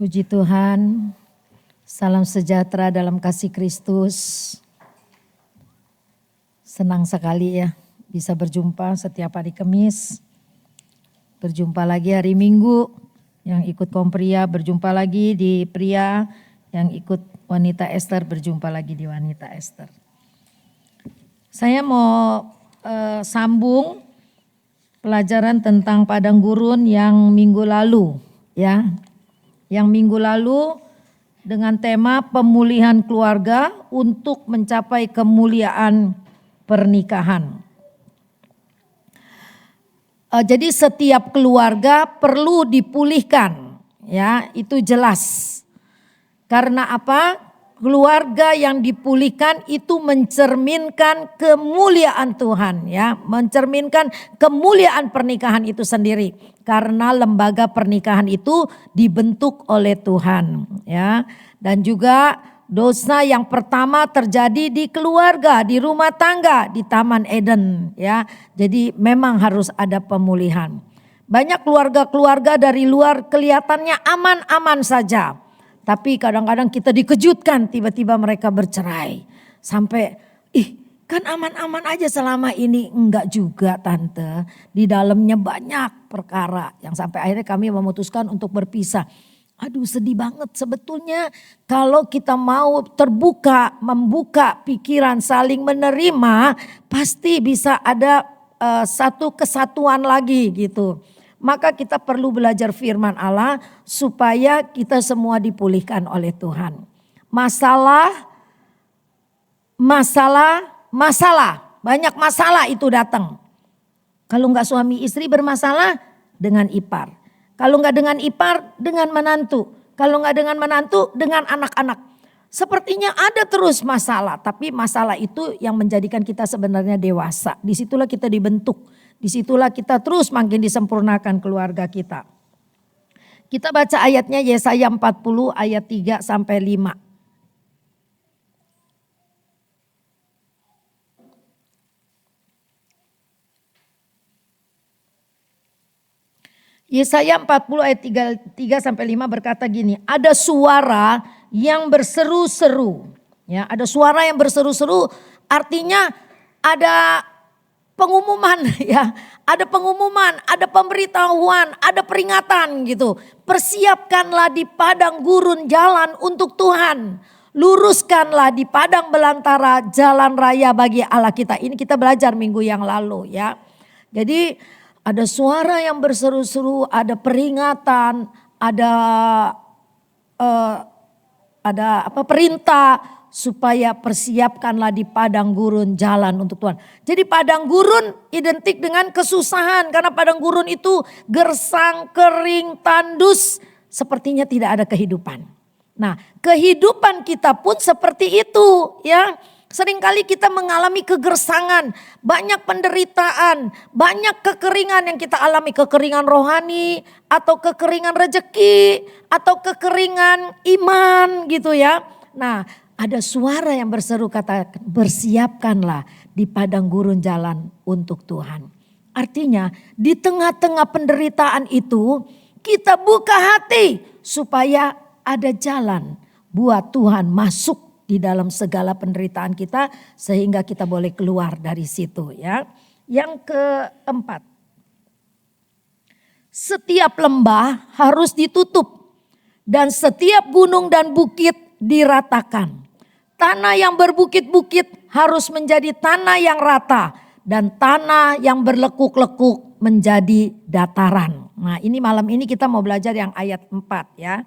Puji Tuhan, salam sejahtera dalam kasih Kristus. Senang sekali ya bisa berjumpa setiap hari Kamis. Berjumpa lagi hari Minggu yang ikut kaum pria, berjumpa lagi di pria yang ikut wanita Ester, berjumpa lagi di wanita Ester. Saya mau sambung pelajaran tentang padang gurun yang minggu lalu ya. Yang minggu lalu dengan tema pemulihan keluarga untuk mencapai kemuliaan pernikahan. Jadi setiap keluarga perlu dipulihkan, ya itu jelas. Karena apa? Keluarga yang dipulihkan itu mencerminkan kemuliaan Tuhan, ya, mencerminkan kemuliaan pernikahan itu sendiri. Karena lembaga pernikahan itu dibentuk oleh Tuhan, ya. Dan juga dosa yang pertama terjadi di keluarga, di rumah tangga, di Taman Eden, ya. Jadi memang harus ada pemulihan. Banyak keluarga-keluarga dari luar kelihatannya aman-aman saja. Tapi kadang-kadang kita dikejutkan tiba-tiba mereka bercerai. Sampai kan aman-aman aja selama ini. Enggak juga tante. Di dalamnya banyak perkara yang sampai akhirnya kami memutuskan untuk berpisah. Aduh sedih banget sebetulnya kalau kita mau terbuka, membuka pikiran, saling menerima, pasti bisa ada satu kesatuan lagi gitu. Maka kita perlu belajar firman Allah supaya kita semua dipulihkan oleh Tuhan. Masalah, banyak masalah itu datang. Kalau enggak suami istri bermasalah dengan ipar. Kalau enggak dengan ipar, dengan menantu. Kalau enggak dengan menantu, dengan anak-anak. Sepertinya ada terus masalah, tapi masalah itu yang menjadikan kita sebenarnya dewasa. Disitulah kita dibentuk, disitulah kita terus makin disempurnakan keluarga kita. Kita baca ayatnya Yesaya 40 ayat 3 sampai 5. Yesaya 40 ayat 3 sampai 5 berkata gini, ada suara yang berseru-seru. Ya, ada suara yang berseru-seru artinya ada pengumuman ya, ada pengumuman, ada pemberitahuan, ada peringatan gitu. Persiapkanlah di padang gurun jalan untuk Tuhan. Luruskanlah di padang belantara jalan raya bagi Allah kita. Ini kita belajar minggu yang lalu ya. Jadi ada suara yang berseru-seru, ada peringatan, ada perintah supaya persiapkanlah di padang gurun jalan untuk Tuhan. Jadi padang gurun identik dengan kesusahan karena padang gurun itu gersang, kering, tandus, sepertinya tidak ada kehidupan. Nah, kehidupan kita pun seperti itu, ya. Seringkali kita mengalami kegersangan, banyak penderitaan, banyak kekeringan yang kita alami, kekeringan rohani atau kekeringan rejeki atau kekeringan iman gitu ya. Nah, ada suara yang berseru kata bersiapkanlah di padang gurun jalan untuk Tuhan. Artinya di tengah-tengah penderitaan itu kita buka hati supaya ada jalan buat Tuhan masuk di dalam segala penderitaan kita sehingga kita boleh keluar dari situ ya. Yang keempat, setiap lembah harus ditutup dan setiap gunung dan bukit diratakan. Tanah yang berbukit-bukit harus menjadi tanah yang rata dan tanah yang berlekuk-lekuk menjadi dataran. Nah, ini malam ini kita mau belajar yang ayat 4 ya.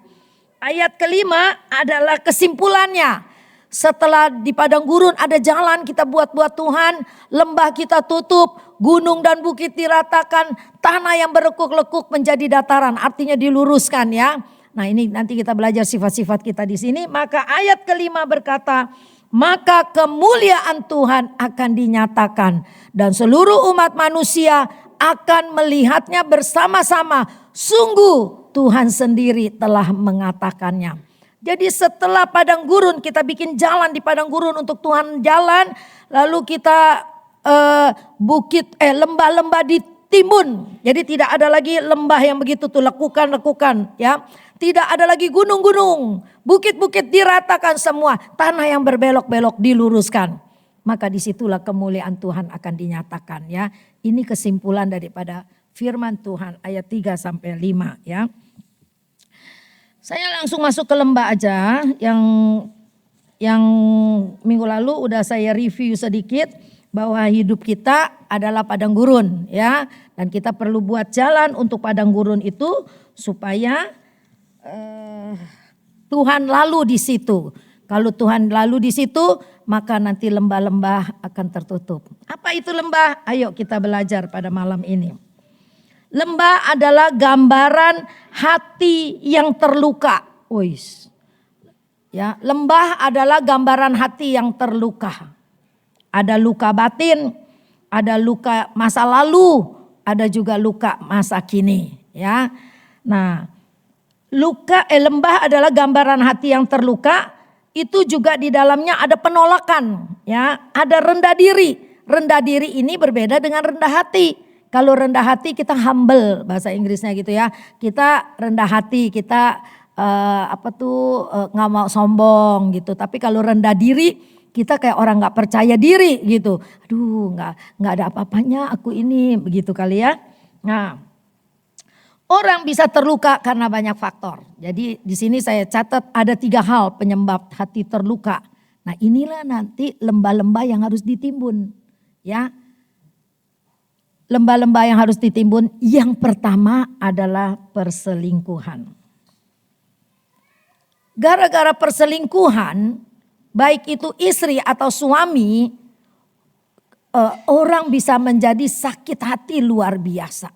Ayat kelima adalah kesimpulannya. Setelah di padang gurun ada jalan kita buat Tuhan, lembah kita tutup, gunung dan bukit diratakan, tanah yang berlekuk-lekuk menjadi dataran, artinya diluruskan ya. Nah, ini nanti kita belajar sifat-sifat kita di sini. Maka ayat kelima berkata, maka kemuliaan Tuhan akan dinyatakan dan seluruh umat manusia akan melihatnya bersama-sama. Sungguh Tuhan sendiri telah mengatakannya. Jadi setelah padang gurun kita bikin jalan di padang gurun untuk Tuhan jalan. Lalu kita lembah-lembah ditimbun. Jadi tidak ada lagi lembah yang begitu tuh lekukan ya. Tidak ada lagi gunung-gunung, bukit-bukit diratakan semua, tanah yang berbelok-belok diluruskan. Maka disitulah kemuliaan Tuhan akan dinyatakan ya. Ini kesimpulan daripada firman Tuhan ayat 3 sampai 5 ya. Saya langsung masuk ke lembah aja yang minggu lalu udah saya review sedikit bahwa hidup kita adalah padang gurun ya, dan kita perlu buat jalan untuk padang gurun itu supaya Tuhan lalu di situ. Kalau Tuhan lalu di situ, maka nanti lembah-lembah akan tertutup. Apa itu lembah? Ayo kita belajar pada malam ini. Lembah adalah gambaran hati yang terluka. Ya, lembah adalah gambaran hati yang terluka. Ada luka batin, ada luka masa lalu, ada juga luka masa kini. Ya, nah lembah adalah gambaran hati yang terluka. Itu juga di dalamnya ada penolakan, ya, ada rendah diri. Rendah diri ini berbeda dengan rendah hati. Kalau rendah hati kita humble, bahasa Inggrisnya gitu ya. Kita rendah hati, kita nggak mau sombong gitu. Tapi kalau rendah diri, kita kayak orang nggak percaya diri gitu. Aduh, nggak ada apa-apanya aku ini, begitu kali ya. Nah, orang bisa terluka karena banyak faktor. Jadi di sini saya catat ada 3 hal penyebab hati terluka. Nah, inilah nanti lembah-lembah yang harus ditimbun. Ya, lembah-lembah yang harus ditimbun. Yang pertama adalah perselingkuhan. Gara-gara perselingkuhan, baik itu istri atau suami, orang bisa menjadi sakit hati luar biasa.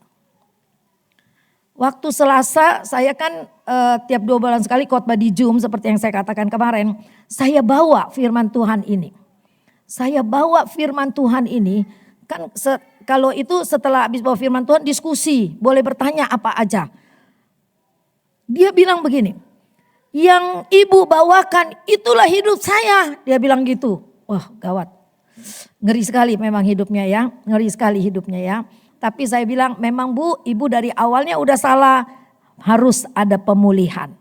Waktu Selasa saya kan tiap 2 bulan sekali khotbah di Zoom seperti yang saya katakan kemarin. Saya bawa firman Tuhan ini. Kan kalau itu setelah habis bawa firman Tuhan diskusi. Boleh bertanya apa aja. Dia bilang begini. Yang ibu bawakan itulah hidup saya. Dia bilang gitu. Wah, gawat. Ngeri sekali memang hidupnya ya. Ngeri sekali hidupnya ya. Tapi saya bilang memang Bu, ibu dari awalnya udah salah, harus ada pemulihan.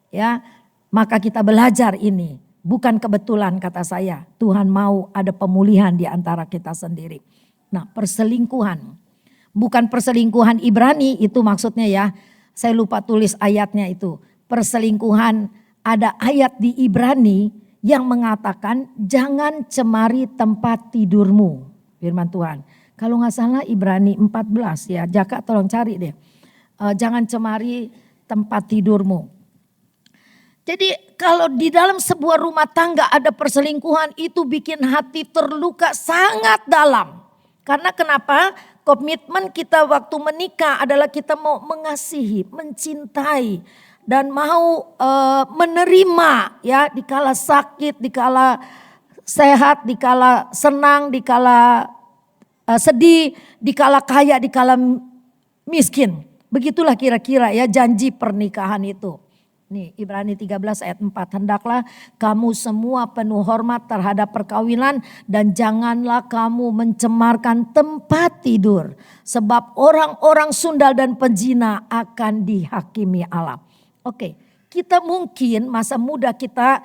Ya, maka kita belajar ini, bukan kebetulan kata saya. Tuhan mau ada pemulihan di antara kita sendiri. Nah, perselingkuhan. Bukan perselingkuhan Ibrani itu maksudnya ya. Saya lupa tulis ayatnya itu. Perselingkuhan, ada ayat di Ibrani yang mengatakan jangan cemari tempat tidurmu. Firman Tuhan. Kalau nggak salah Ibrani 14 ya, Jaka tolong cari deh. Jangan cemari tempat tidurmu. Jadi kalau di dalam sebuah rumah tangga ada perselingkuhan itu bikin hati terluka sangat dalam. Karena kenapa? Komitmen kita waktu menikah adalah kita mau mengasihi, mencintai. Dan mau menerima ya dikala sakit, dikala sehat, dikala senang, dikala sedih, dikala kaya, dikala miskin. Begitulah kira-kira ya janji pernikahan itu. Nih Ibrani 13 ayat 4. Hendaklah kamu semua penuh hormat terhadap perkawinan dan janganlah kamu mencemarkan tempat tidur. Sebab orang-orang sundal dan penzina akan dihakimi Allah. Oke, kita mungkin masa muda kita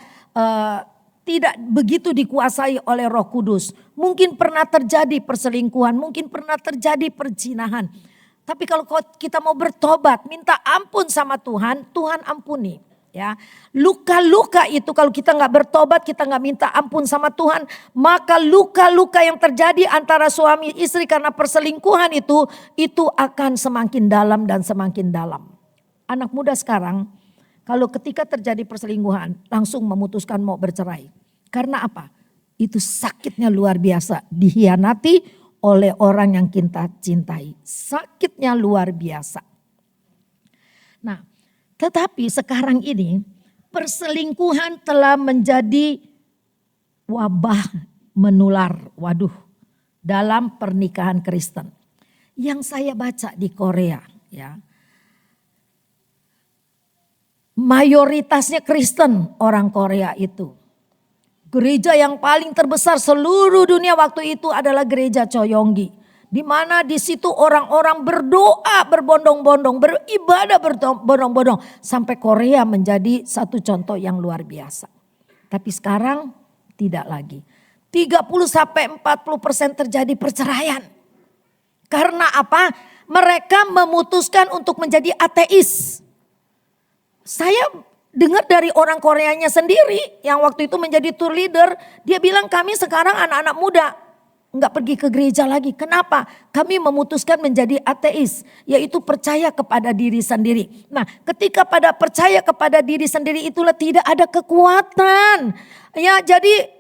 tidak begitu dikuasai oleh Roh Kudus. Mungkin pernah terjadi perselingkuhan, mungkin pernah terjadi perzinahan. Tapi kalau kita mau bertobat, minta ampun sama Tuhan, Tuhan ampuni. Ya, luka-luka itu kalau kita nggak bertobat, kita nggak minta ampun sama Tuhan, maka luka-luka yang terjadi antara suami istri karena perselingkuhan itu akan semakin dalam dan semakin dalam. Anak muda sekarang, kalau ketika terjadi perselingkuhan langsung memutuskan mau bercerai. Karena apa? Itu sakitnya luar biasa. Dikhianati oleh orang yang kita cintai. Sakitnya luar biasa. Nah, tetapi sekarang ini perselingkuhan telah menjadi wabah menular. Dalam pernikahan Kristen. Yang saya baca di Korea ya. Mayoritasnya Kristen orang Korea itu. Gereja yang paling terbesar seluruh dunia waktu itu adalah gereja Choyonggi. Di mana di situ orang-orang berdoa berbondong-bondong, beribadah berbondong-bondong. Sampai Korea menjadi satu contoh yang luar biasa. Tapi sekarang tidak lagi. 30-40% terjadi perceraian. Karena apa? Mereka memutuskan untuk menjadi ateis. Saya dengar dari orang Koreanya sendiri yang waktu itu menjadi tour leader. Dia bilang kami sekarang anak-anak muda nggak pergi ke gereja lagi. Kenapa? Kami memutuskan menjadi ateis, yaitu percaya kepada diri sendiri. Nah, ketika pada percaya kepada diri sendiri itulah tidak ada kekuatan. Ya, jadi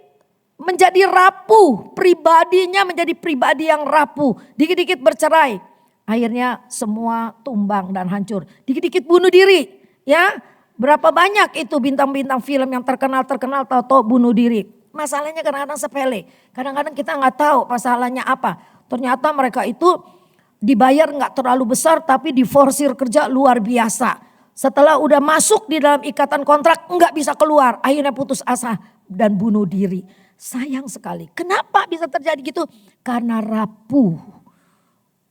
menjadi rapuh, pribadinya menjadi pribadi yang rapuh, dikit-dikit bercerai. Akhirnya semua tumbang dan hancur. Dikit-dikit bunuh diri, ya. Berapa banyak itu bintang-bintang film yang terkenal tahu-tahu bunuh diri. Masalahnya kadang-kadang sepele. Kadang-kadang kita nggak tahu masalahnya apa. Ternyata mereka itu dibayar nggak terlalu besar tapi diforsir kerja luar biasa. Setelah udah masuk di dalam ikatan kontrak nggak bisa keluar. Akhirnya putus asa dan bunuh diri. Sayang sekali. Kenapa bisa terjadi gitu? Karena rapuh.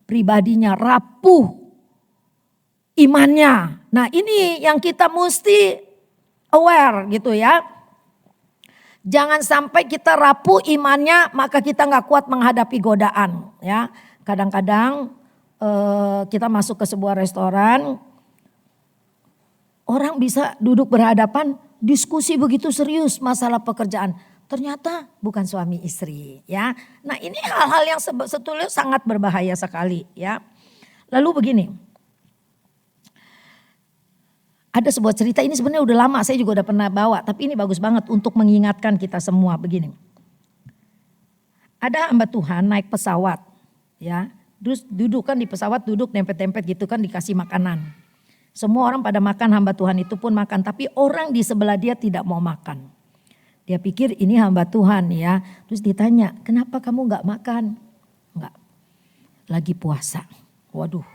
Pribadinya rapuh. Imannya. Nah ini yang kita mesti aware gitu ya. Jangan sampai kita rapuh imannya maka kita nggak kuat menghadapi godaan. Ya, kadang-kadang kita masuk ke sebuah restoran, orang bisa duduk berhadapan, diskusi begitu serius masalah pekerjaan. Ternyata bukan suami istri. Ya, nah ini hal-hal yang sebetulnya sangat berbahaya sekali. Ya, lalu begini. Ada sebuah cerita ini sebenarnya udah lama saya juga udah pernah bawa. Tapi ini bagus banget untuk mengingatkan kita semua begini. Ada hamba Tuhan naik pesawat. Ya, terus duduk kan di pesawat duduk nempet-nempet gitu kan dikasih makanan. Semua orang pada makan, hamba Tuhan itu pun makan. Tapi orang di sebelah dia tidak mau makan. Dia pikir ini hamba Tuhan ya. Terus ditanya kenapa kamu gak makan? Enggak, lagi puasa. Waduh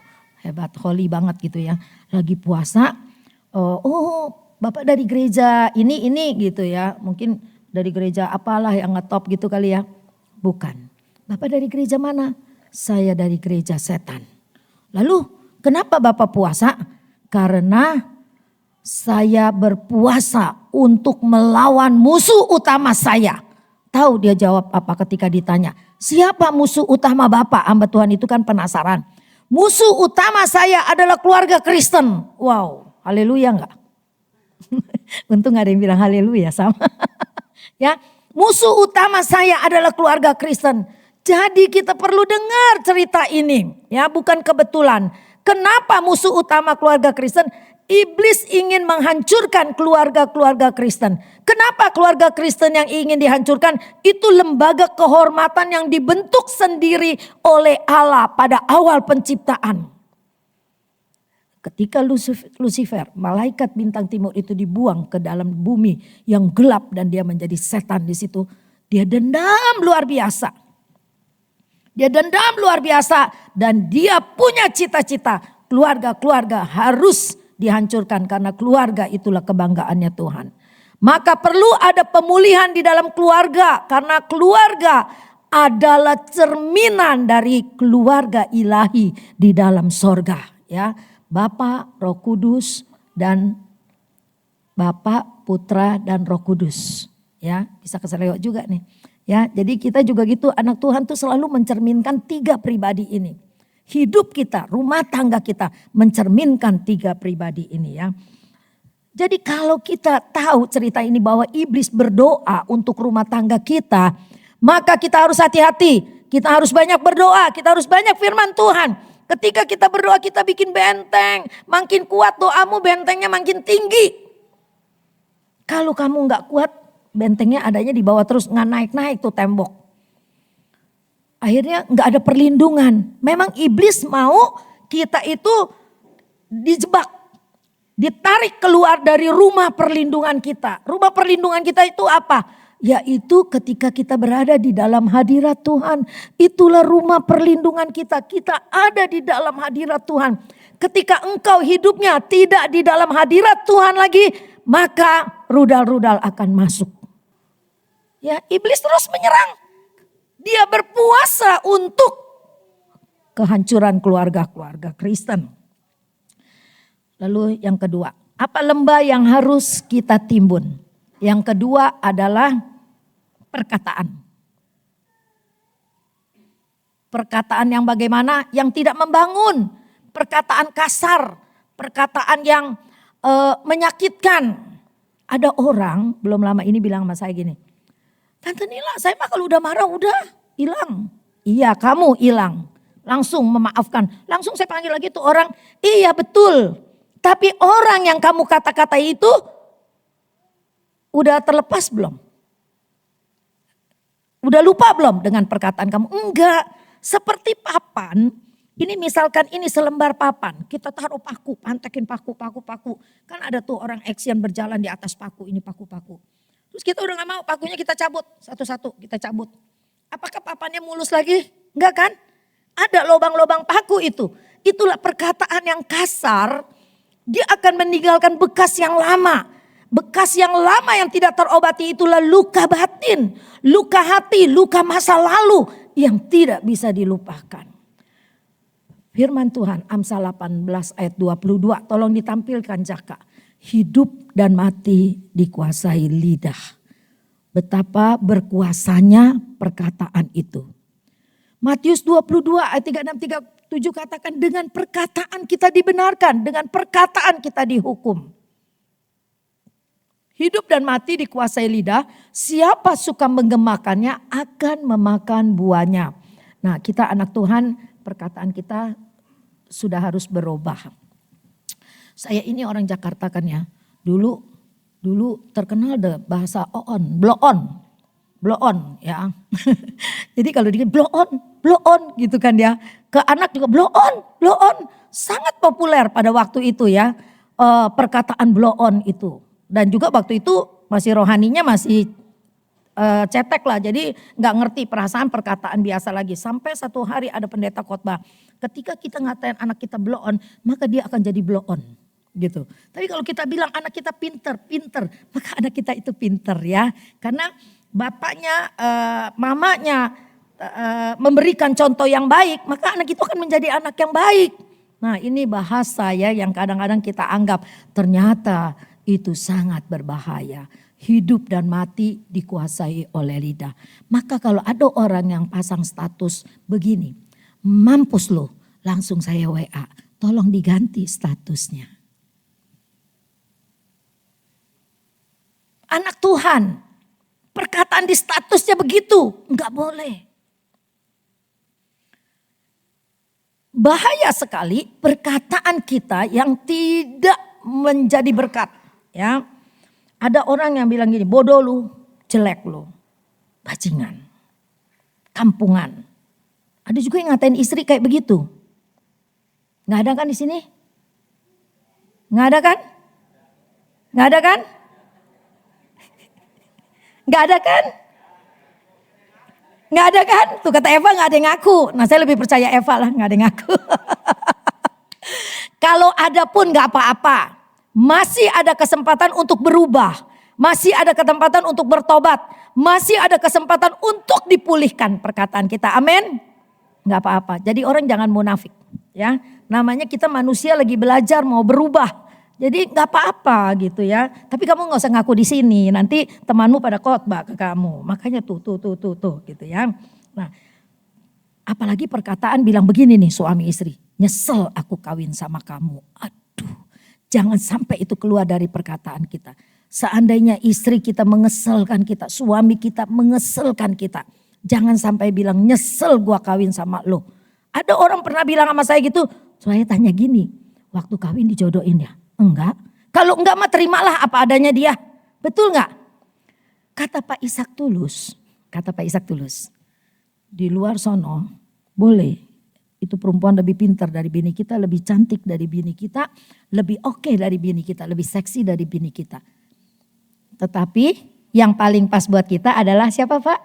hebat, holy banget gitu ya. Lagi puasa. Oh Bapak dari gereja ini gitu ya. Mungkin dari gereja apalah yang ngetop gitu kali ya. Bukan. Bapak dari gereja mana? Saya dari gereja setan. Lalu kenapa Bapak puasa? Karena saya berpuasa untuk melawan musuh utama saya. Tahu dia jawab apa ketika ditanya. Siapa musuh utama Bapak? Hamba Tuhan itu kan penasaran. Musuh utama saya adalah keluarga Kristen. Wow. Haleluya enggak? Untung gak ada yang bilang haleluya sama. Ya, musuh utama saya adalah keluarga Kristen. Jadi kita perlu dengar cerita ini. Ya, bukan kebetulan. Kenapa musuh utama keluarga Kristen? Iblis ingin menghancurkan keluarga-keluarga Kristen. Kenapa keluarga Kristen yang ingin dihancurkan? Itu lembaga kehormatan yang dibentuk sendiri oleh Allah pada awal penciptaan. Ketika Lucifer, malaikat bintang timur itu dibuang ke dalam bumi yang gelap dan dia menjadi setan di situ, dia dendam luar biasa. Dia dendam luar biasa dan dia punya cita-cita keluarga-keluarga harus dihancurkan karena keluarga itulah kebanggaannya Tuhan. Maka perlu ada pemulihan di dalam keluarga karena keluarga adalah cerminan dari keluarga ilahi di dalam sorga, ya. Bapa, Roh Kudus dan Bapa, Putra dan Roh Kudus. Ya, bisa keselewat juga nih. Ya, jadi kita juga gitu, anak Tuhan tuh selalu mencerminkan 3 pribadi ini. Hidup kita, rumah tangga kita mencerminkan 3 pribadi ini ya. Jadi kalau kita tahu cerita ini bahwa iblis berdoa untuk rumah tangga kita, maka kita harus hati-hati. Kita harus banyak berdoa, kita harus banyak firman Tuhan. Ketika kita berdoa kita bikin benteng, makin kuat doamu bentengnya makin tinggi. Kalau kamu gak kuat bentengnya adanya di bawah terus nggak naik-naik tuh tembok. Akhirnya gak ada perlindungan. Memang iblis mau kita itu dijebak, ditarik keluar dari rumah perlindungan kita. Rumah perlindungan kita itu apa? Yaitu ketika kita berada di dalam hadirat Tuhan. Itulah rumah perlindungan kita. Kita ada di dalam hadirat Tuhan. Ketika engkau hidupnya tidak di dalam hadirat Tuhan lagi, maka rudal-rudal akan masuk. Ya, iblis terus menyerang. Dia berpuasa untuk kehancuran keluarga-keluarga Kristen. Lalu yang kedua, apa lembah yang harus kita timbun? Yang kedua adalah perkataan. Perkataan yang bagaimana? Yang tidak membangun. Perkataan kasar. Perkataan yang menyakitkan. Ada orang belum lama ini bilang sama saya gini. Tante Nila, saya mah kalau udah marah udah hilang. Iya, kamu hilang. Langsung memaafkan. Langsung saya panggil lagi tuh orang. Iya betul. Tapi orang yang kamu kata-kata itu udah terlepas belum? Udah lupa belum dengan perkataan kamu? Enggak. Seperti papan. Ini misalkan ini selembar papan. Kita taruh paku, pantekin paku. Kan ada tuh orang action berjalan di atas paku. Ini paku-paku. Terus kita udah gak mau, pakunya kita cabut. Satu-satu kita cabut. Apakah papannya mulus lagi? Enggak kan? Ada lubang-lubang paku itu. Itulah perkataan yang kasar. Dia akan meninggalkan bekas yang lama. Bekas yang lama yang tidak terobati itulah luka batin. Luka hati, luka masa lalu yang tidak bisa dilupakan. Firman Tuhan Amsal 18 ayat 22. Tolong ditampilkan Jaka. Hidup dan mati dikuasai lidah. Betapa berkuasanya perkataan itu. Matius 22 ayat 36-37 katakan dengan perkataan kita dibenarkan. Dengan perkataan kita dihukum. Hidup dan mati dikuasai lidah. Siapa suka menggemakannya akan memakan buahnya. Nah kita anak Tuhan perkataan kita sudah harus berubah. Saya ini orang Jakarta kan ya. Dulu terkenal deh bahasa blow on ya. Jadi kalau dikit blow on gitu kan ya. Ke anak juga blow on. Sangat populer pada waktu itu ya. Perkataan blow on itu. Dan juga waktu itu masih rohaninya masih cetek lah. Jadi gak ngerti perasaan perkataan biasa lagi. Sampai satu hari ada pendeta khotbah. Ketika kita ngatain anak kita blow on, maka dia akan jadi blow on. Gitu. Tapi kalau kita bilang anak kita pinter, maka anak kita itu pinter ya. Karena bapaknya, mamanya memberikan contoh yang baik, maka anak itu akan menjadi anak yang baik. Nah ini bahasa ya yang kadang-kadang kita anggap ternyata itu sangat berbahaya. Hidup dan mati dikuasai oleh lidah. Maka kalau ada orang yang pasang status begini, mampus lo, langsung saya WA, tolong diganti statusnya. Anak Tuhan, perkataan di statusnya begitu, enggak boleh. Bahaya sekali perkataan kita yang tidak menjadi berkat. Ya, ada orang yang bilang gini, bodoh lu, jelek lu, bajingan, kampungan. Ada juga yang ngatain istri kayak begitu. Nggak ada kan di sini? Nggak ada kan? Nggak ada kan? Nggak ada kan? Nggak ada kan? Tuh kata Eva nggak ada yang ngaku. Nah saya lebih percaya Eva lah, nggak ada yang ngaku. Kalau ada pun nggak apa-apa. Masih ada kesempatan untuk berubah. Masih ada kesempatan untuk bertobat. Masih ada kesempatan untuk dipulihkan perkataan kita. Amin. Nggak apa-apa. Jadi orang jangan munafik. Ya, namanya kita manusia lagi belajar mau berubah. Jadi nggak apa-apa gitu ya. Tapi kamu nggak usah ngaku di sini. Nanti temanmu pada khotbah ke kamu. Makanya tuh gitu ya. Nah, apalagi perkataan bilang begini nih suami istri. Nyesel aku kawin sama kamu. Aduh, jangan sampai itu keluar dari perkataan kita. Seandainya istri kita mengeselkan kita, suami kita mengeselkan kita. Jangan sampai bilang nyesel gua kawin sama lo. Ada orang pernah bilang sama saya gitu. Saya tanya gini, waktu kawin dijodohin ya? Enggak. Kalau enggak mah terimalah apa adanya dia. Betul enggak? Kata Pak Ishak Tulus. Di luar sono boleh. Itu perempuan lebih pintar dari bini kita, lebih cantik dari bini kita, lebih oke dari bini kita, lebih seksi dari bini kita. Tetapi yang paling pas buat kita adalah siapa Pak?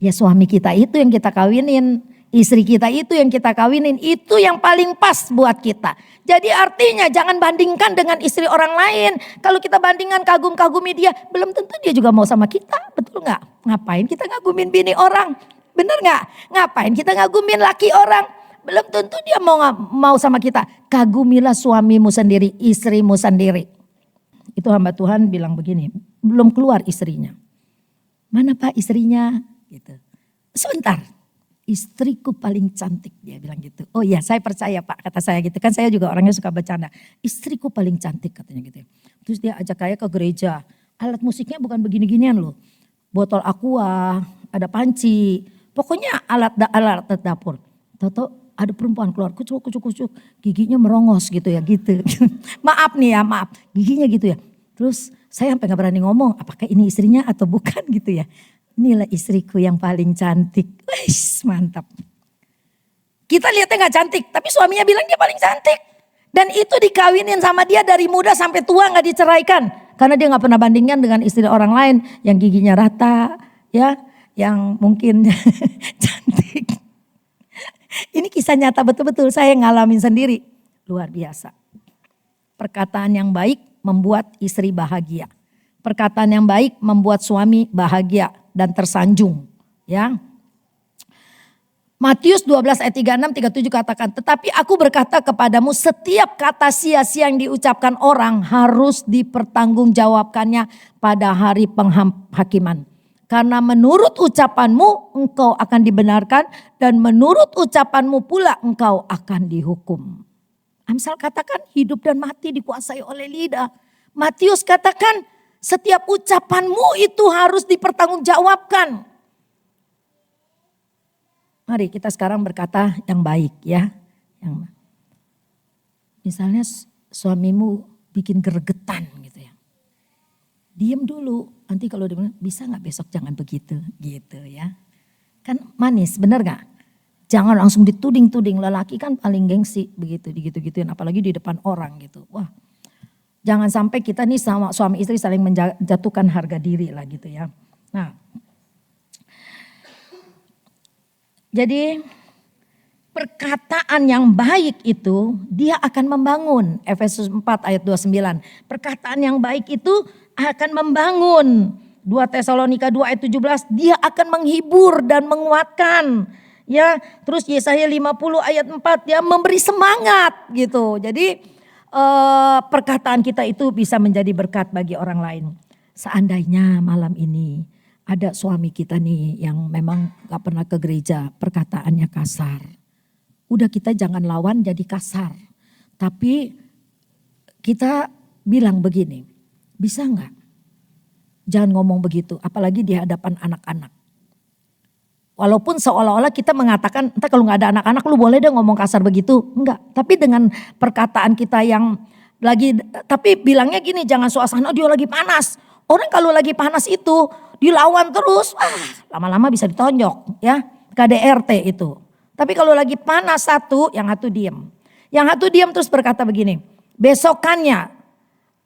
Ya suami kita itu yang kita kawinin. Istri kita itu yang kita kawinin, itu yang paling pas buat kita. Jadi artinya jangan bandingkan dengan istri orang lain. Kalau kita bandingkan kagum-kagumi dia, belum tentu dia juga mau sama kita. Betul gak? Ngapain kita ngagumin bini orang? Bener gak? Ngapain kita ngagumin laki orang? belum tentu dia mau sama kita. Kagumilah suamimu sendiri, istrimu sendiri. Itu hamba Tuhan bilang begini, belum keluar istrinya. Mana Pak istrinya? Gitu. Sebentar, istriku paling cantik, dia bilang gitu. Oh iya, saya percaya Pak, kata saya gitu. Kan saya juga orangnya suka bercanda. Istriku paling cantik katanya gitu. Terus dia ajak saya ke gereja. Alat musiknya bukan begini-ginian loh. Botol aqua, ada panci. Pokoknya alat dapur. Tahu ada perempuan keluar kucuk, giginya merongos gitu ya gitu. Maaf nih ya, maaf. Giginya gitu ya. Terus saya sampai gak berani ngomong apakah ini istrinya atau bukan gitu ya. Inilah istriku yang paling cantik. Wih, mantap. Kita lihatnya gak cantik, tapi suaminya bilang dia paling cantik. Dan itu dikawinin sama dia dari muda sampai tua gak diceraikan. Karena dia gak pernah bandingkan dengan istri orang lain yang giginya rata, ya, yang mungkin cantik. Ini kisah nyata betul-betul, saya ngalamin sendiri. Luar biasa. Perkataan yang baik membuat istri bahagia. Perkataan yang baik membuat suami bahagia dan tersanjung. Ya. Matius 12 ayat 36, 37 katakan, tetapi aku berkata kepadamu setiap kata sia-sia yang diucapkan orang harus dipertanggungjawabkannya pada hari penghakiman. Karena menurut ucapanmu engkau akan dibenarkan dan menurut ucapanmu pula engkau akan dihukum. Amsal katakan hidup dan mati dikuasai oleh lidah. Matius katakan setiap ucapanmu itu harus dipertanggungjawabkan. Mari kita sekarang berkata yang baik ya. Misalnya suamimu bikin gregetan gitu ya. Diam dulu, nanti kalau dia bilang bisa gak besok jangan begitu gitu ya. Kan manis bener gak? Jangan langsung dituding-tuding, lelaki kan paling gengsi begitu digitu-gituin apalagi di depan orang gitu. Wah jangan sampai kita nih sama suami istri saling menjatuhkan harga diri lah gitu ya. Nah jadi perkataan yang baik itu dia akan membangun. Efesus 4 ayat 29. Perkataan yang baik itu akan membangun. 2 Tesalonika 2 ayat 17. Dia akan menghibur dan menguatkan. Ya, terus Yesaya 50 ayat 4 dia memberi semangat gitu. Jadi perkataan kita itu bisa menjadi berkat bagi orang lain. Seandainya malam ini ada suami kita nih yang memang gak pernah ke gereja, perkataannya kasar. Udah kita jangan lawan jadi kasar. Tapi kita bilang begini, bisa gak? Jangan ngomong begitu, apalagi di hadapan anak-anak. Walaupun seolah-olah kita mengatakan, entah kalau gak ada anak-anak lu boleh deh ngomong kasar begitu. Enggak, tapi dengan perkataan kita yang lagi, tapi bilangnya gini, jangan suasana dia lagi panas. Orang kalau lagi panas itu dilawan terus, lama-lama bisa ditonjok ya, KDRT itu. Tapi kalau lagi panas satu, yang satu diam. Yang satu diam terus berkata begini, besokannya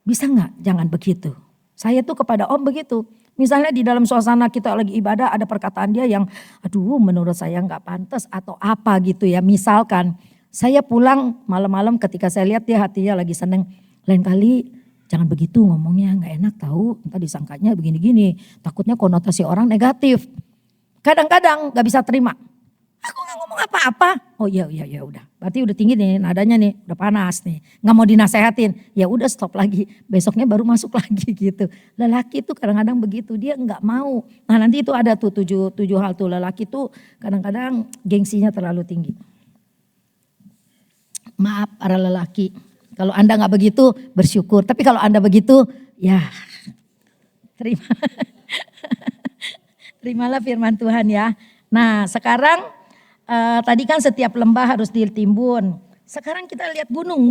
bisa gak jangan begitu. Saya tuh kepada Om begitu. Misalnya di dalam suasana kita lagi ibadah ada perkataan dia yang aduh menurut saya gak pantas atau apa gitu ya. Misalkan saya pulang malam-malam ketika saya lihat dia hatinya lagi seneng. Lain kali jangan begitu ngomongnya gak enak tahu. Entah disangkanya begini-gini. Takutnya konotasi orang negatif. Kadang-kadang gak bisa terima. Aku gak ngomong apa-apa. Oh iya udah. Berarti udah tinggi nih nadanya nih. Udah panas nih. Gak mau dinasehatin. Ya udah stop lagi. Besoknya baru masuk lagi gitu. Lelaki tuh kadang-kadang begitu. Dia gak mau. Nah nanti itu ada tuh tujuh hal tuh. Lelaki tuh kadang-kadang gengsinya terlalu tinggi. Maaf para lelaki. Kalau Anda gak begitu bersyukur. Tapi kalau Anda begitu ya terima. Terimalah firman Tuhan ya. Nah sekarang tadi kan setiap lembah harus ditimbun. Sekarang kita lihat gunung.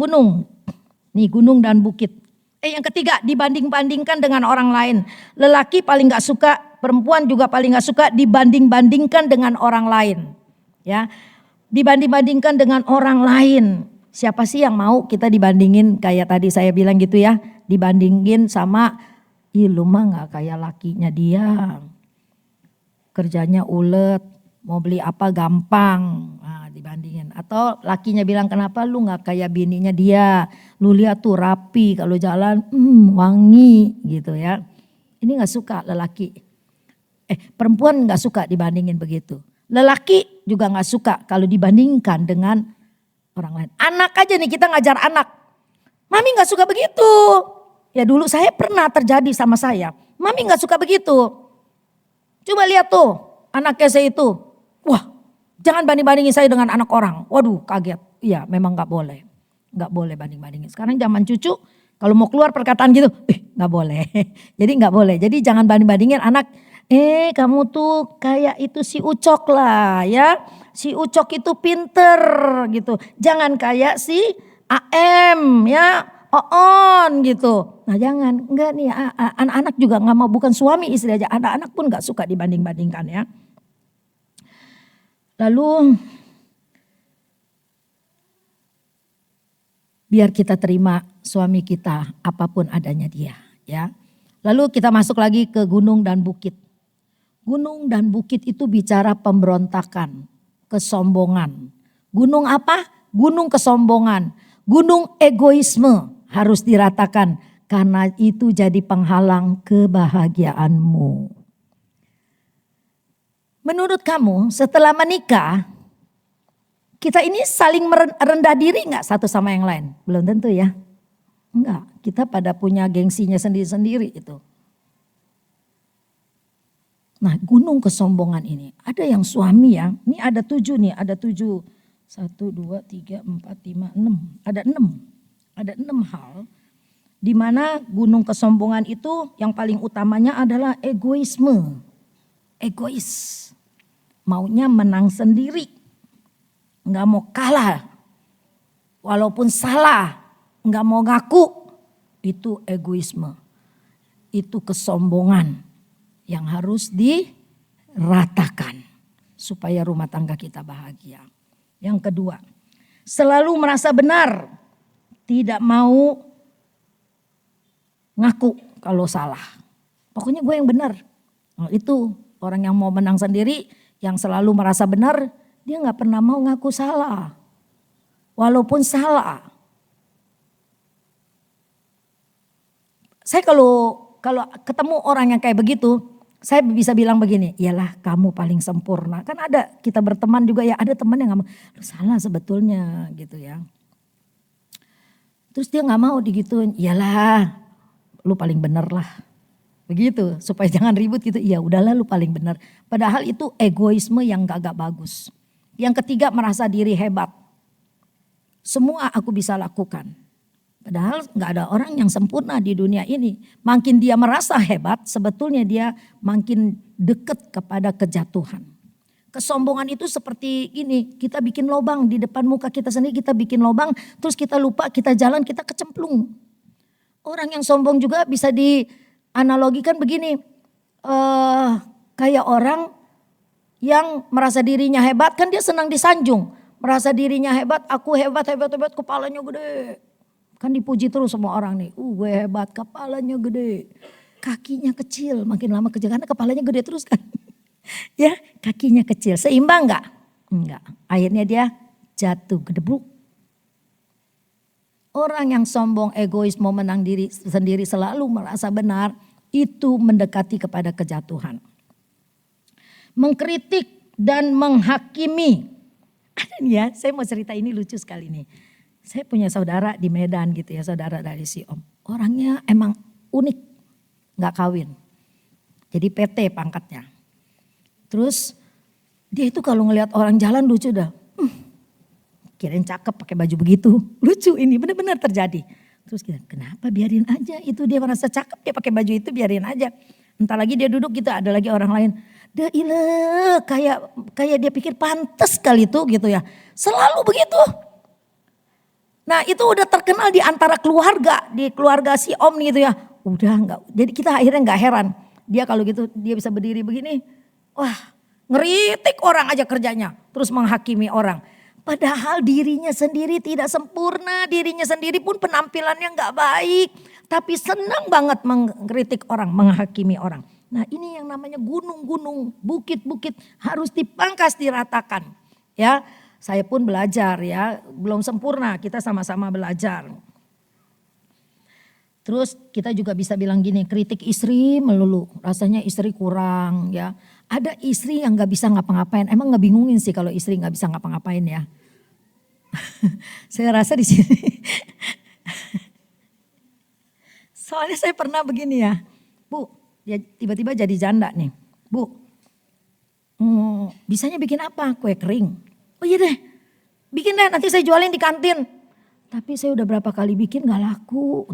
Nih gunung dan bukit. Yang ketiga dibanding-bandingkan dengan orang lain. Lelaki paling gak suka, perempuan juga paling gak suka dibanding-bandingkan dengan orang lain. Ya, dibanding-bandingkan dengan orang lain. Siapa sih yang mau kita dibandingin kayak tadi saya bilang gitu ya. Dibandingin sama, lu mah gak kayak lakinya dia. Kerjanya ulet. Mau beli apa gampang, nah, dibandingin. Atau lakinya bilang kenapa lu gak kayak bininya dia. Lu lihat tuh rapi kalau jalan wangi gitu ya. Ini gak suka lelaki. Perempuan gak suka dibandingin begitu. Lelaki juga gak suka kalau dibandingkan dengan orang lain. Anak aja nih, kita ngajar anak. Mami gak suka begitu. Ya dulu saya pernah terjadi sama saya. Mami gak suka begitu. Coba lihat tuh anaknya saya itu. Wah, jangan banding-bandingin saya dengan anak orang. Waduh, kaget. Iya, memang gak boleh. Gak boleh banding-bandingin. Sekarang zaman cucu, kalau mau keluar perkataan gitu, gak boleh. Jadi gak boleh. Jadi jangan banding-bandingin anak. Kamu tuh kayak itu si Ucok lah ya. Si Ucok itu pinter gitu. Jangan kayak si AM ya. Oon gitu. Nah jangan, enggak nih anak-anak juga gak mau, bukan suami istri aja. Anak-anak pun gak suka dibanding-bandingkan ya. Lalu biar kita terima suami kita apapun adanya dia ya. Lalu kita masuk lagi ke gunung dan bukit. Gunung dan bukit itu bicara pemberontakan, kesombongan. Gunung apa? Gunung kesombongan, gunung egoisme. Harus diratakan karena itu jadi penghalang kebahagiaanmu. Menurut kamu setelah menikah kita ini saling merendah diri gak satu sama yang lain? Belum tentu ya. Enggak, kita pada punya gengsinya sendiri-sendiri itu. Nah gunung kesombongan ini ada yang suami ya. Ini ada 7 nih, ada 7. 1, 2, 3, 4, 5, 6. Ada 6. Ada 6 hal di mana gunung kesombongan itu yang paling utamanya adalah egoisme. Egois. Maunya menang sendiri. Enggak mau kalah. Walaupun salah, enggak mau ngaku. Itu egoisme. Itu kesombongan yang harus diratakan supaya rumah tangga kita bahagia. Yang kedua, selalu merasa benar. Tidak mau ngaku kalau salah. Pokoknya gue yang benar. Nah, itu orang yang mau menang sendiri, yang selalu merasa benar, dia gak pernah mau ngaku salah. Walaupun salah. Saya kalau ketemu orang yang kayak begitu, saya bisa bilang begini, iyalah kamu paling sempurna. Kan ada, kita berteman juga ya, ada teman yang gak mau, lu salah sebetulnya gitu ya. Terus dia gak mau digituin, iyalah lu paling bener lah. Begitu, supaya jangan ribut gitu, iya udahlah lu paling bener. Padahal itu egoisme yang gak bagus. Yang ketiga merasa diri hebat. Semua aku bisa lakukan. Padahal gak ada orang yang sempurna di dunia ini. Makin dia merasa hebat, sebetulnya dia makin dekat kepada kejatuhan. Kesombongan itu seperti ini, kita bikin lubang di depan muka kita sendiri, kita bikin lubang, terus kita lupa, kita jalan, kita kecemplung. Orang yang sombong juga bisa dianalogikan begini, kayak orang yang merasa dirinya hebat, kan dia senang disanjung. Merasa dirinya hebat, aku hebat, kepalanya gede. Kan dipuji terus semua orang nih, gue hebat, kepalanya gede. Kakinya kecil, makin lama kecil, karena kepalanya gede terus kan. Ya kakinya kecil, seimbang gak? Enggak, akhirnya dia jatuh gedebluk. Orang yang sombong, egois, mau menang diri sendiri, selalu merasa benar, itu mendekati kepada kejatuhan. Mengkritik dan menghakimi. Ada nih ya, saya mau cerita ini lucu sekali nih. Saya punya saudara di Medan gitu ya, saudara dari si Om. Orangnya emang unik, gak kawin. Jadi PT pangkatnya. Terus dia itu kalau ngelihat orang jalan lucu dah. Kirain cakep pakai baju begitu. Lucu ini benar-benar terjadi. Terus kita kenapa biarin aja, itu dia merasa cakep dia pakai baju itu biarin aja. Entar lagi dia duduk gitu ada lagi orang lain. Dah ilah kayak dia pikir pantas kali itu gitu ya. Selalu begitu. Nah itu udah terkenal di antara keluarga, di keluarga si Om gitu ya. Udah enggak, jadi kita akhirnya enggak heran. Dia kalau gitu dia bisa berdiri begini. Wah ngeritik orang aja kerjanya. Terus menghakimi orang. Padahal dirinya sendiri tidak sempurna. Dirinya sendiri pun penampilannya gak baik. Tapi senang banget mengkritik orang, menghakimi orang. Nah ini yang namanya gunung-gunung, bukit-bukit harus dipangkas, diratakan. Ya, saya pun belajar ya, belum sempurna, kita sama-sama belajar. Terus kita juga bisa bilang gini, kritik istri melulu, rasanya istri kurang ya. Ada istri yang gak bisa ngapa-ngapain. Emang ngebingungin sih kalau istri gak bisa ngapa-ngapain ya. Saya rasa di sini. Soalnya saya pernah begini ya. Bu, dia tiba-tiba jadi janda nih. Bu, bisanya bikin apa? Kue kering. Oh iya deh, bikin deh nanti saya jualin di kantin. Tapi saya udah berapa kali bikin gak laku.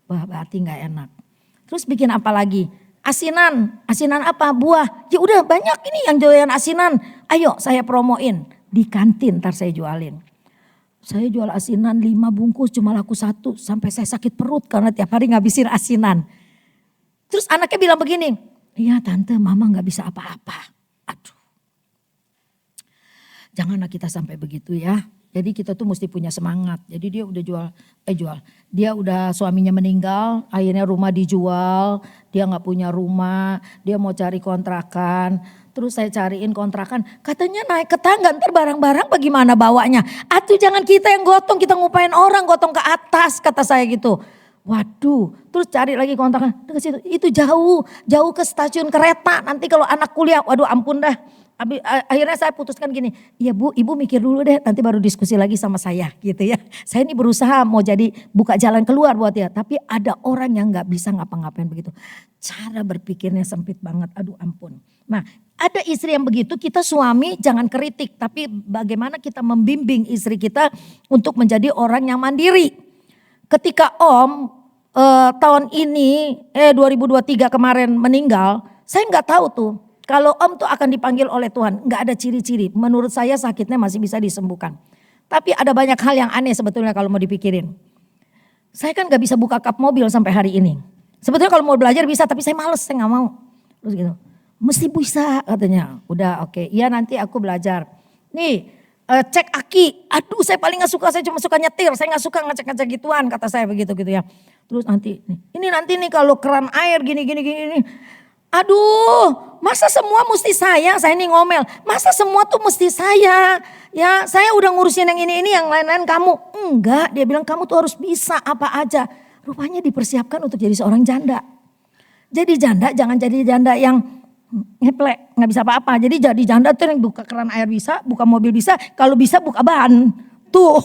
Wah berarti gak enak. Terus bikin apa lagi? Asinan, asinan apa? Buah. Ya udah banyak ini yang jualan asinan. Ayo saya promoin di kantin, ntar saya jualin. Saya jual asinan 5 bungkus cuma laku 1 sampai saya sakit perut karena tiap hari ngabisin asinan. Terus anaknya bilang begini, iya tante mama gak bisa apa-apa. Aduh. Janganlah kita sampai begitu ya. Jadi kita tuh mesti punya semangat. Jadi dia udah jual. Dia udah suaminya meninggal, akhirnya rumah dijual. Dia gak punya rumah, dia mau cari kontrakan. Terus saya cariin kontrakan, katanya naik ke tangga, ntar barang-barang bagaimana bawanya. Atuh jangan kita yang gotong, kita ngupain orang gotong ke atas, kata saya gitu. Waduh, terus cari lagi kontrakan, dekat situ. Itu jauh ke stasiun kereta. Nanti kalau anak kuliah, waduh ampun dah. Akhirnya saya putuskan gini, iya bu, ibu mikir dulu deh, nanti baru diskusi lagi sama saya gitu ya. Saya ini berusaha mau jadi buka jalan keluar buat dia, tapi ada orang yang gak bisa ngapa-ngapain begitu. Cara berpikirnya sempit banget, aduh ampun. Nah ada istri yang begitu, kita suami jangan kritik, tapi bagaimana kita membimbing istri kita untuk menjadi orang yang mandiri. Ketika Om tahun ini 2023 kemarin meninggal, saya gak tahu tuh. Kalau Om tuh akan dipanggil oleh Tuhan, nggak ada ciri-ciri. Menurut saya sakitnya masih bisa disembuhkan. Tapi ada banyak hal yang aneh sebetulnya kalau mau dipikirin. Saya kan nggak bisa buka kap mobil sampai hari ini. Sebetulnya kalau mau belajar bisa, tapi saya males, saya nggak mau. Terus gitu, mesti bisa katanya. Udah oke, iya nanti aku belajar. Nih cek aki, aduh saya paling nggak suka, saya cuma suka nyetir, saya nggak suka ngecek-ngecek gituan, kata saya begitu gitu ya. Terus nanti, ini nanti nih kalau keran air gini. Aduh, masa semua mesti saya nih ngomel. Masa semua tuh mesti saya? Ya, saya udah ngurusin yang ini, yang lain-lain kamu. Enggak, dia bilang kamu tuh harus bisa apa aja. Rupanya dipersiapkan untuk jadi seorang janda. Jadi janda jangan jadi janda yang ngeplek, nggak bisa apa-apa. Jadi jadi janda tuh yang buka keran air bisa, buka mobil bisa, kalau bisa buka ban. Tuh.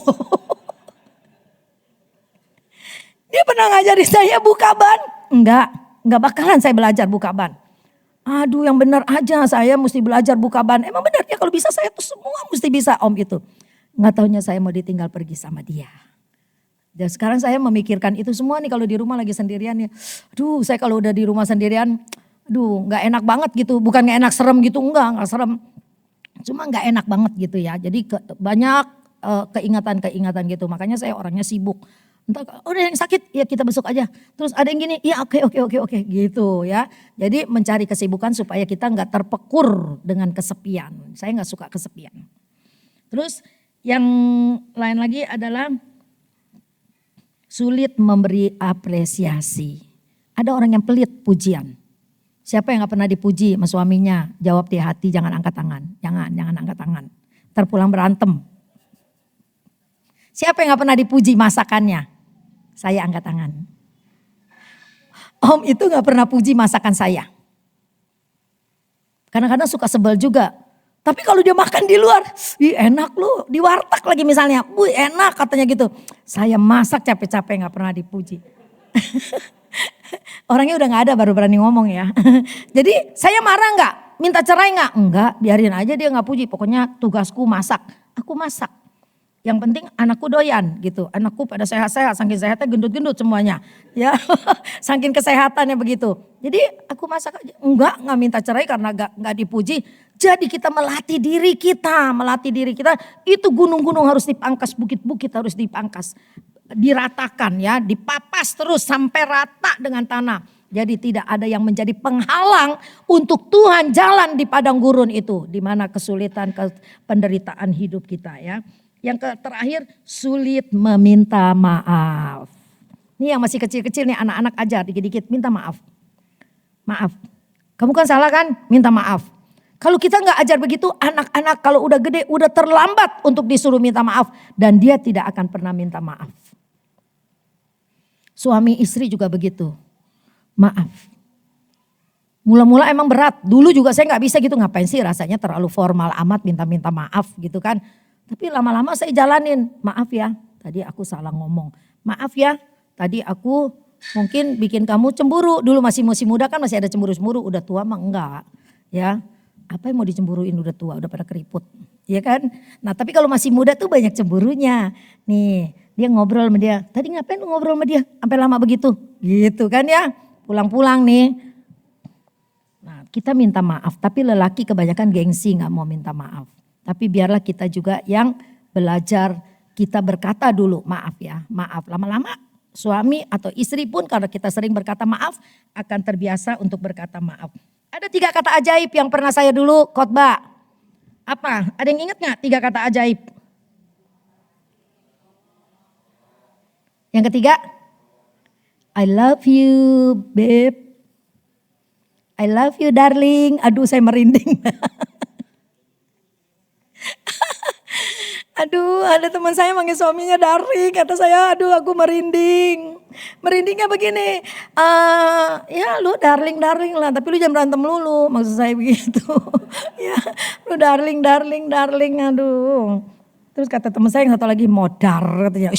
Dia pernah ngajarin saya buka ban? Enggak bakalan saya belajar buka ban. Aduh yang benar aja saya mesti belajar buka ban. Emang benar ya kalau bisa saya tuh semua mesti bisa Om itu. Nggak taunya saya mau ditinggal pergi sama dia. Dan sekarang saya memikirkan itu semua nih kalau di rumah lagi sendirian ya. Aduh saya kalau udah di rumah sendirian, aduh nggak enak banget gitu. Bukan nggak enak serem gitu, nggak serem. Cuma nggak enak banget gitu ya. Jadi banyak keingatan-keingatan gitu. Makanya saya orangnya sibuk. Entah, ada yang sakit ya kita besok aja. Terus ada yang gini, ya oke gitu ya. Jadi mencari kesibukan supaya kita nggak terpekur dengan kesepian. Saya nggak suka kesepian. Terus yang lain lagi adalah sulit memberi apresiasi. Ada orang yang pelit pujian. Siapa yang nggak pernah dipuji sama suaminya? Jawab di hati, jangan angkat tangan. Jangan angkat tangan. Ntar pulang berantem. Siapa yang nggak pernah dipuji masakannya? Saya angkat tangan. Om itu gak pernah puji masakan saya. Kadang-kadang suka sebel juga. Tapi kalau dia makan di luar, enak loh. Di warteg lagi misalnya, enak katanya gitu. Saya masak capek-capek gak pernah dipuji. Orangnya udah gak ada baru berani ngomong ya. Jadi saya marah gak? Minta cerai gak? Enggak, biarin aja dia gak puji. Pokoknya tugasku masak. Aku masak. Yang penting anakku doyan gitu. Anakku pada sehat-sehat, saking sehatnya gendut-gendut semuanya. Ya, saking kesehatannya begitu. Jadi aku masak aja. Enggak minta cerai karena enggak dipuji. Jadi kita melatih diri kita. Itu gunung-gunung harus dipangkas, bukit-bukit harus dipangkas. Diratakan ya, dipapas terus sampai rata dengan tanah. Jadi tidak ada yang menjadi penghalang untuk Tuhan jalan di padang gurun itu. Di mana kesulitan, penderitaan hidup kita ya. Yang terakhir sulit meminta maaf. Ini yang masih kecil-kecil nih anak-anak ajar dikit-dikit minta maaf. Maaf. Kamu kan salah kan? Minta maaf. Kalau kita nggak ajar begitu anak-anak kalau udah gede udah terlambat untuk disuruh minta maaf. Dan dia tidak akan pernah minta maaf. Suami istri juga begitu. Maaf. Mula-mula emang berat, dulu juga saya nggak bisa gitu, ngapain sih rasanya terlalu formal amat minta-minta maaf gitu kan. Tapi lama-lama saya jalanin, maaf ya tadi aku salah ngomong, maaf ya tadi aku mungkin bikin kamu cemburu. Dulu masih muda kan masih ada cemburu-cemburu, udah tua mah enggak ya. Apa yang mau dicemburuin, udah tua, udah pada keriput ya kan. Nah tapi kalau masih muda tuh banyak cemburunya. Nih dia ngobrol sama dia, tadi ngapain lu ngobrol sama dia sampai lama begitu gitu kan ya. Pulang-pulang nih. Nah, kita minta maaf, tapi lelaki kebanyakan gengsi nggak mau minta maaf. Tapi biarlah kita juga yang belajar, kita berkata dulu maaf ya, maaf. Lama-lama suami atau istri pun kalau kita sering berkata maaf akan terbiasa untuk berkata maaf. Ada 3 kata ajaib yang pernah saya dulu khotbah. Apa? Ada yang ingat nggak 3 kata ajaib? Yang ketiga, I love you babe. I love you darling. Aduh saya merinding. Aduh ada teman saya manggil suaminya darling. Kata saya aduh aku merinding. Merindingnya begini. Ya lu darling lah. Tapi lu jangan berantem lulu. Maksud saya begitu. Ya lu darling. Aduh. Terus kata teman saya yang satu lagi modar. Katanya,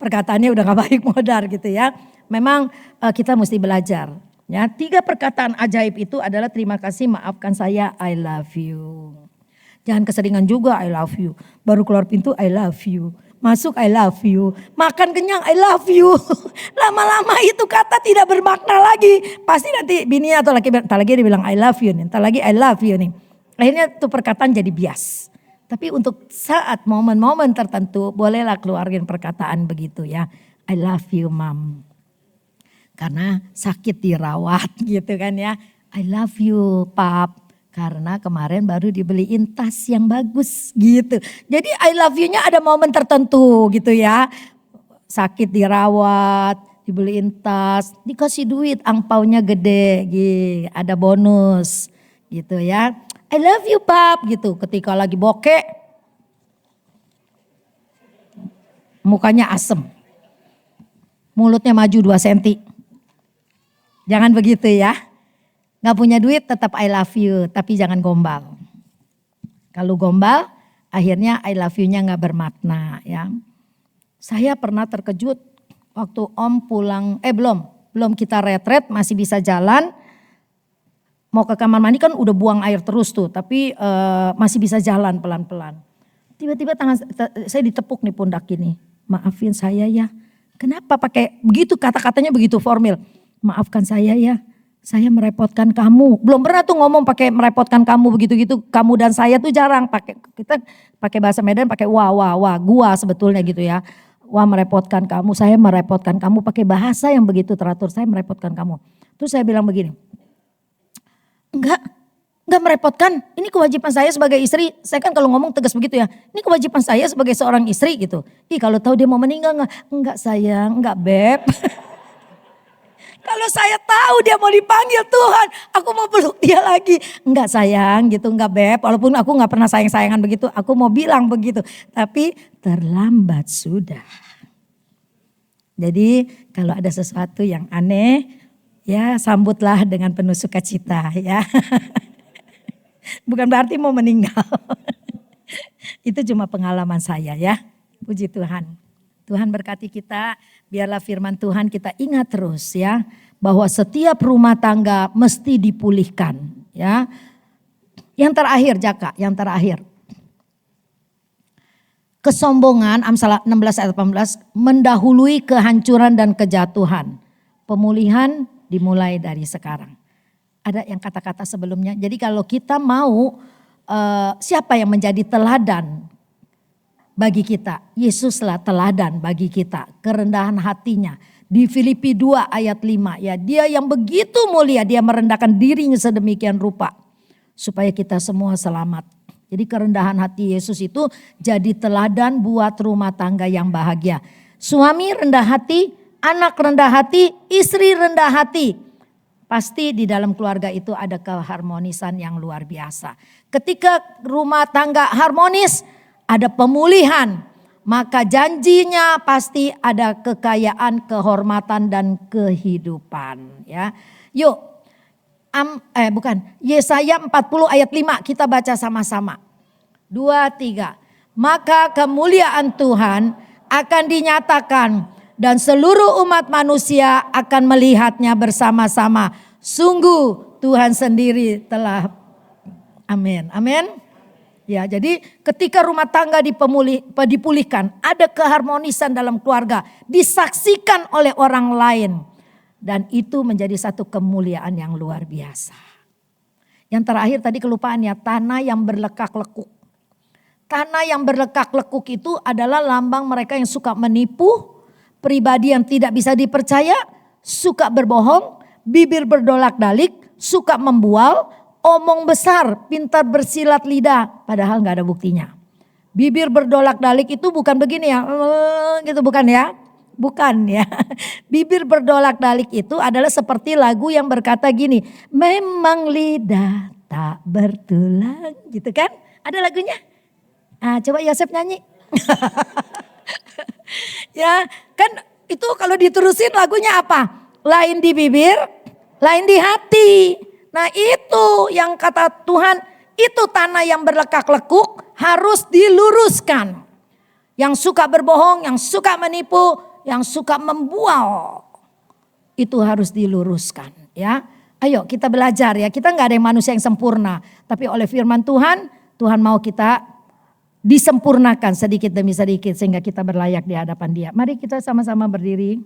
perkataannya udah gak baik modar gitu ya. Memang kita mesti belajar. Ya, 3 perkataan ajaib itu adalah terima kasih, maafkan saya, I love you. Jangan keseringan juga I love you. Baru keluar pintu I love you. Masuk I love you. Makan kenyang I love you. Lama-lama itu kata tidak bermakna lagi. Pasti nanti bininya atau laki, entar lagi dia bilang I love you nih. Entar lagi I love you nih. Akhirnya tuh perkataan jadi bias. Tapi untuk saat momen-momen tertentu bolehlah keluarin perkataan begitu ya. I love you mom. Karena sakit dirawat gitu kan ya. I love you pap. Karena kemarin baru dibeliin tas yang bagus gitu. Jadi I love you-nya ada momen tertentu gitu ya. Sakit dirawat, dibeliin tas, dikasih duit, angpaunya gede gitu. Ada bonus gitu ya. I love you pap gitu. Ketika lagi bokeh, mukanya asem. Mulutnya maju 2 senti. Jangan begitu ya. Gak punya duit tetap I love you. Tapi jangan gombal. Kalau gombal akhirnya I love you-nya gak bermakna ya. Saya pernah terkejut waktu om pulang. Belum kita retret masih bisa jalan. Mau ke kamar mandi kan udah buang air terus tuh. Tapi masih bisa jalan pelan-pelan. Tiba-tiba tangan saya ditepuk nih pundak gini. Maafin saya ya. Kenapa pakai begitu kata-katanya begitu formal. Maafkan saya ya, saya merepotkan kamu. Belum pernah tuh ngomong pakai merepotkan kamu begitu-gitu. Kamu dan saya tuh jarang pakai, kita pakai bahasa Medan pakai wah, gua sebetulnya gitu ya. Wah merepotkan kamu, saya merepotkan kamu, pakai bahasa yang begitu teratur, saya merepotkan kamu. Terus saya bilang begini, enggak merepotkan, ini kewajiban saya sebagai istri. Saya kan kalau ngomong tegas begitu ya, ini kewajiban saya sebagai seorang istri gitu. Ih kalau tahu dia mau meninggal enggak sayang, enggak beb. Kalau saya tahu dia mau dipanggil Tuhan, aku mau peluk dia lagi. Enggak sayang gitu, enggak beb. Walaupun aku enggak pernah sayang-sayangan begitu, aku mau bilang begitu. Tapi terlambat sudah. Jadi kalau ada sesuatu yang aneh, ya sambutlah dengan penuh sukacita ya. Bukan berarti mau meninggal. Itu cuma pengalaman saya ya. Puji Tuhan. Tuhan berkati kita, biarlah firman Tuhan kita ingat terus ya. Bahwa setiap rumah tangga mesti dipulihkan ya. Yang terakhir Jaka, yang terakhir. Kesombongan, Amsal 16 ayat 18, mendahului kehancuran dan kejatuhan. Pemulihan dimulai dari sekarang. Ada yang kata-kata sebelumnya, jadi kalau kita mau siapa yang menjadi teladan bagi kita, Yesuslah teladan bagi kita, kerendahan hatinya. Di Filipi 2 ayat 5 ya, dia yang begitu mulia, dia merendahkan dirinya sedemikian rupa supaya kita semua selamat. Jadi kerendahan hati Yesus itu jadi teladan buat rumah tangga yang bahagia. Suami rendah hati, anak rendah hati, istri rendah hati. Pasti di dalam keluarga itu ada keharmonisan yang luar biasa. Ketika rumah tangga harmonis, ada pemulihan, maka janjinya pasti ada kekayaan, kehormatan dan kehidupan ya. Yuk, Yesaya 40 ayat 5 kita baca sama-sama. 2, 3. Maka kemuliaan Tuhan akan dinyatakan dan seluruh umat manusia akan melihatnya bersama-sama. Sungguh Tuhan sendiri telah. Amin. Amin. Ya, jadi ketika rumah tangga dipulihkan, ada keharmonisan dalam keluarga, disaksikan oleh orang lain. Dan itu menjadi satu kemuliaan yang luar biasa. Yang terakhir tadi kelupaannya, tanah yang berlekak-lekuk. Tanah yang berlekak-lekuk itu adalah lambang mereka yang suka menipu, pribadi yang tidak bisa dipercaya, suka berbohong, bibir berdolak-dalik, suka membual, omong besar, pintar bersilat lidah, padahal gak ada buktinya. Bibir berdolak-dalik itu bukan begini ya, gitu bukan ya. Bukan ya. Bibir berdolak-dalik itu adalah seperti lagu yang berkata gini. Memang lidah tak bertulang. Gitu kan. Ada lagunya. Coba Yosef nyanyi. Ya kan itu kalau diterusin lagunya apa? Lain di bibir, lain di hati. Nah itu yang kata Tuhan. Itu tanah yang berlekak-lekuk harus diluruskan. Yang suka berbohong, yang suka menipu, yang suka membual, itu harus diluruskan ya. Ayo kita belajar ya, kita gak ada yang manusia yang sempurna. Tapi oleh firman Tuhan, Tuhan mau kita disempurnakan sedikit demi sedikit sehingga kita berlayak di hadapan Dia. Mari kita sama-sama berdiri.